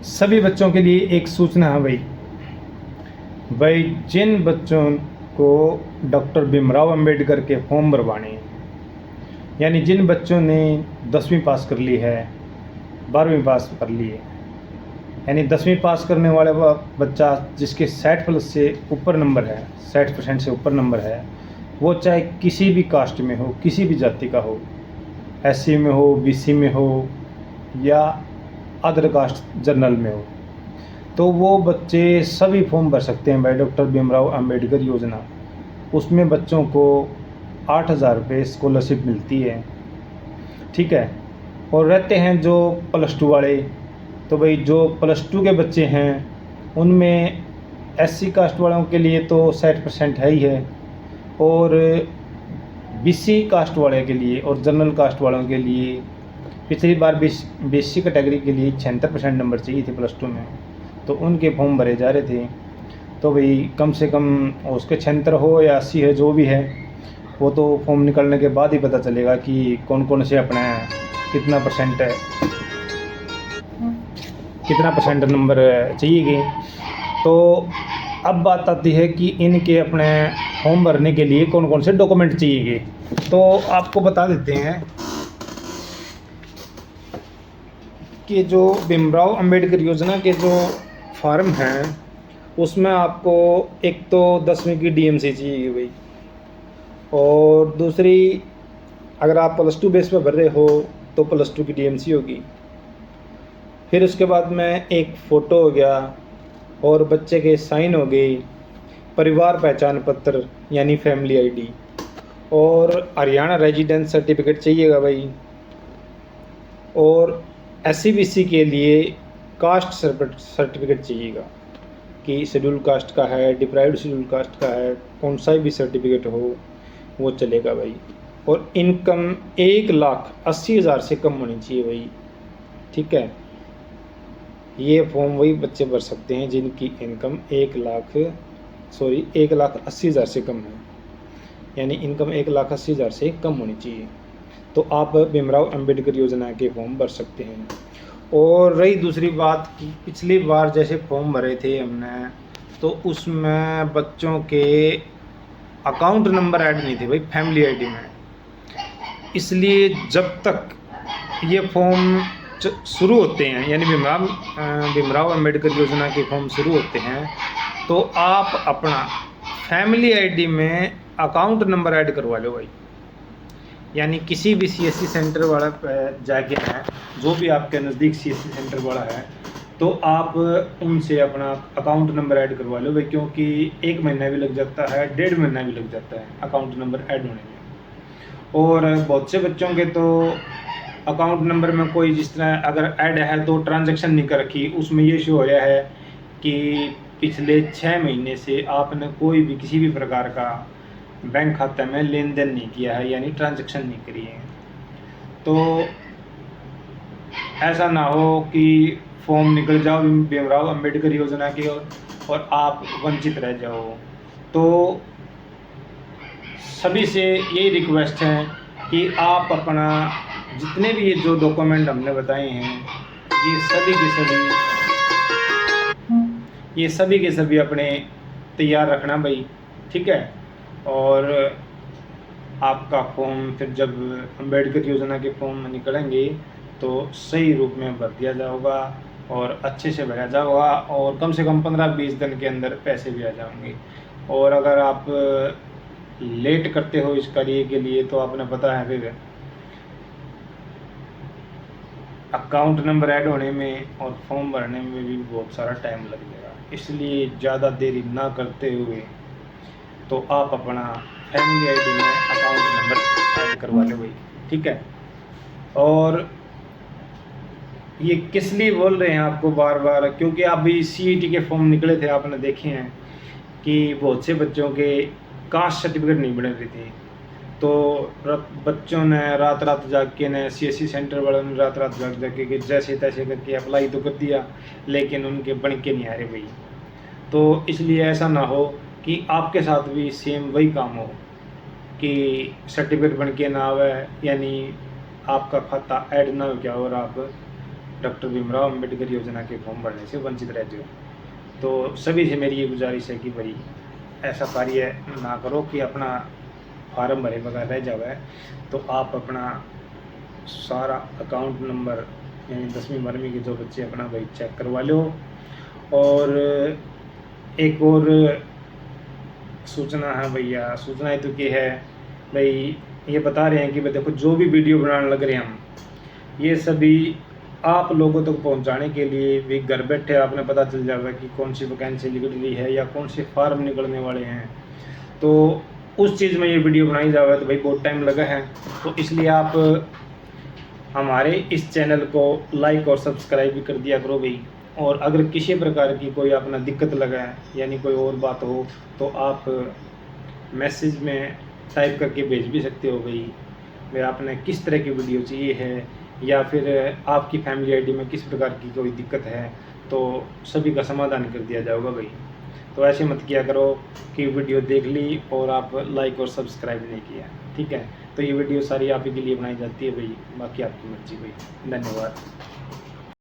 सभी बच्चों के लिए एक सूचना है भाई। भाई जिन बच्चों को डॉक्टर भीमराव अंबेडकर के फॉर्म भरवाने हैं, यानी जिन बच्चों ने 10वीं पास कर ली है, 12वीं पास कर ली है, यानी 10वीं पास करने वाले बच्चा जिसके 60+ से ऊपर नंबर है, 60% से ऊपर नंबर है, वो चाहे किसी भी कास्ट में हो, किसी भी जाति का हो, SC में हो, BC में हो या अदर कास्ट जनरल में हो, तो वो बच्चे सभी फॉर्म भर सकते हैं भाई डॉक्टर भीमराव अंबेडकर योजना। उसमें बच्चों को 8,000 रुपये स्कॉलरशिप मिलती है, ठीक है। और रहते हैं जो +2 वाले, तो भाई जो +2 के बच्चे हैं उनमें SC कास्ट वालों के लिए तो 60% है ही है, और BC कास्ट वाले के लिए और जनरल कास्ट वालों के लिए पिछली बार BC कैटेगरी के लिए 76% नंबर चाहिए थे +2 में, तो उनके फॉर्म भरे जा रहे थे। तो भाई कम से कम उसके 76 हो या 80 है, जो भी है, वो तो फॉर्म निकलने के बाद ही पता चलेगा कि कौन कौन से अपना कितना परसेंट नंबर चाहिए। तो अब बात आती है कि इनके अपने फॉर्म भरने के लिए कौन कौन से डॉक्यूमेंट चाहिए। तो आपको बता देते हैं कि जो भीमराव अंबेडकर योजना के जो फॉर्म हैं उसमें आपको एक तो 10वीं की DMC चाहिए भाई, और दूसरी अगर आप +2 बेस पे भर रहे हो तो +2 की DMC होगी। फिर उसके बाद में एक फ़ोटो हो गया और बच्चे के साइन हो गई, परिवार पहचान पत्र यानी फैमिली ID, और हरियाणा रेजिडेंस सर्टिफिकेट चाहिएगा भाई, और SC BC के लिए कास्ट सर्टिफिकेट चाहिएगा कि शेड्यूल कास्ट का है, डिप्राइव्ड शेड्यूल कास्ट का है, कौन सा भी सर्टिफिकेट हो वो चलेगा भाई। और इनकम 1,80,000 से कम होनी चाहिए भाई, ठीक है। ये फॉर्म वही बच्चे भर सकते हैं जिनकी इनकम 1,80,000 से कम है, यानी इनकम 1,80,000 से कम होनी चाहिए, तो आप भीमराव अंबेडकर योजना के फॉर्म भर सकते हैं। और रही दूसरी बात कि पिछली बार जैसे फॉर्म भरे थे हमने, तो उसमें बच्चों के अकाउंट नंबर ऐड नहीं थे भाई फैमिली ID में, इसलिए जब तक ये फॉर्म शुरू होते हैं, यानी भीमराव अंबेडकर योजना के फॉर्म शुरू होते हैं, तो आप अपना फैमिली ID में अकाउंट नंबर ऐड करवा लो भाई। यानी किसी भी CSC सेंटर वाला जाके हैं, जो भी आपके नज़दीक CSC सेंटर वाला है, तो आप उनसे अपना अकाउंट नंबर ऐड करवा लो भाई, क्योंकि 1 महीना भी लग जाता है, 1.5 महीना भी लग जाता है अकाउंट नंबर ऐड होने में। और बहुत से बच्चों के तो अकाउंट नंबर में कोई जिस तरह अगर ऐड है तो ट्रांजैक्शन नहीं कर रखी, उसमें ये शो हो रहा है कि पिछले 6 महीने से आपने कोई भी किसी भी प्रकार का बैंक खाते में लेन देन नहीं किया है, यानी ट्रांजैक्शन नहीं करी है। तो ऐसा ना हो कि फॉर्म निकल जाओ भीमराव अंबेडकर योजना की और आप वंचित रह जाओ। तो सभी से यही रिक्वेस्ट है कि आप अपना जितने भी ये जो डॉक्यूमेंट हमने बताए हैं, ये सभी के सभी अपने तैयार रखना भाई, ठीक है। और आपका फॉर्म फिर जब अंबेडकर योजना के फॉर्म निकलेंगे तो सही रूप में भर दिया जाएगा और अच्छे से भरा जाएगा, और कम से कम 15-20 दिन के अंदर पैसे भी आ जाएंगे। और अगर आप लेट करते हो इस कार्य के लिए, तो आपने पता है फिर अकाउंट नंबर ऐड होने में और फॉर्म भरने में भी बहुत सारा टाइम लग जाएगा। इसलिए ज़्यादा देरी ना करते हुए तो आप अपना फैमिली ID में अकाउंट नंबर ऐड करवा लो भाई, ठीक है। और ये किस लिए बोल रहे हैं आपको बार बार, क्योंकि अभी CET के फॉर्म निकले थे, आपने देखे हैं कि बहुत से बच्चों के कास्ट सर्टिफिकेट नहीं बने रहे थे, तो बच्चों ने रात जाग के ने CSC सेंटर वालों ने रात जाग के जैसे तैसे करके अप्लाई तो कर दिया, लेकिन उनके बन के नहीं आ रहे भाई। तो इसलिए ऐसा ना हो कि आपके साथ भी सेम वही काम हो कि सर्टिफिकेट बन के ना आवे, यानी आपका खाता ऐड ना हो गया और आप डॉक्टर भीमराव अम्बेडकर योजना के फॉर्म भरने से वंचित रहते हो। तो सभी से मेरी ये गुजारिश है कि भाई ऐसा कार्य ना करो कि अपना फार्म भरे बगैर रह जावे। तो आप अपना सारा अकाउंट नंबर यानी 10वीं 12वीं के जो बच्चे अपना भाई चेक करवा लो। और एक और सूचना है भैया, सूचना तो क्या है भाई, ये बता रहे हैं कि भाई देखो जो भी वीडियो बनाने लग रहे हैं हम, ये सभी आप लोगों तक पहुंचाने के लिए भी घर बैठे आपने पता चल जाएगा कि कौन सी वैकेंसी निकल रही है या कौन से फार्म निकलने वाले हैं। तो उस चीज़ में ये वीडियो बनाई जाए तो भाई बहुत टाइम लगा है। तो इसलिए आप हमारे इस चैनल को लाइक और सब्सक्राइब भी कर दिया करो भाई। और अगर किसी प्रकार की कोई अपना दिक्कत लगा है यानी कोई और बात हो तो आप मैसेज में टाइप करके भेज भी सकते हो भाई आपने किस तरह की वीडियो चाहिए है, या फिर आपकी फैमिली आईडी में किस प्रकार की कोई दिक्कत है, तो सभी का समाधान कर दिया जाएगा भाई। तो ऐसे मत किया करो कि वीडियो देख ली और आप लाइक और सब्सक्राइब नहीं किया, ठीक है। तो ये वीडियो सारी आप ही के लिए बनाई जाती है भाई, बाकी आपकी मर्जी भाई। धन्यवाद।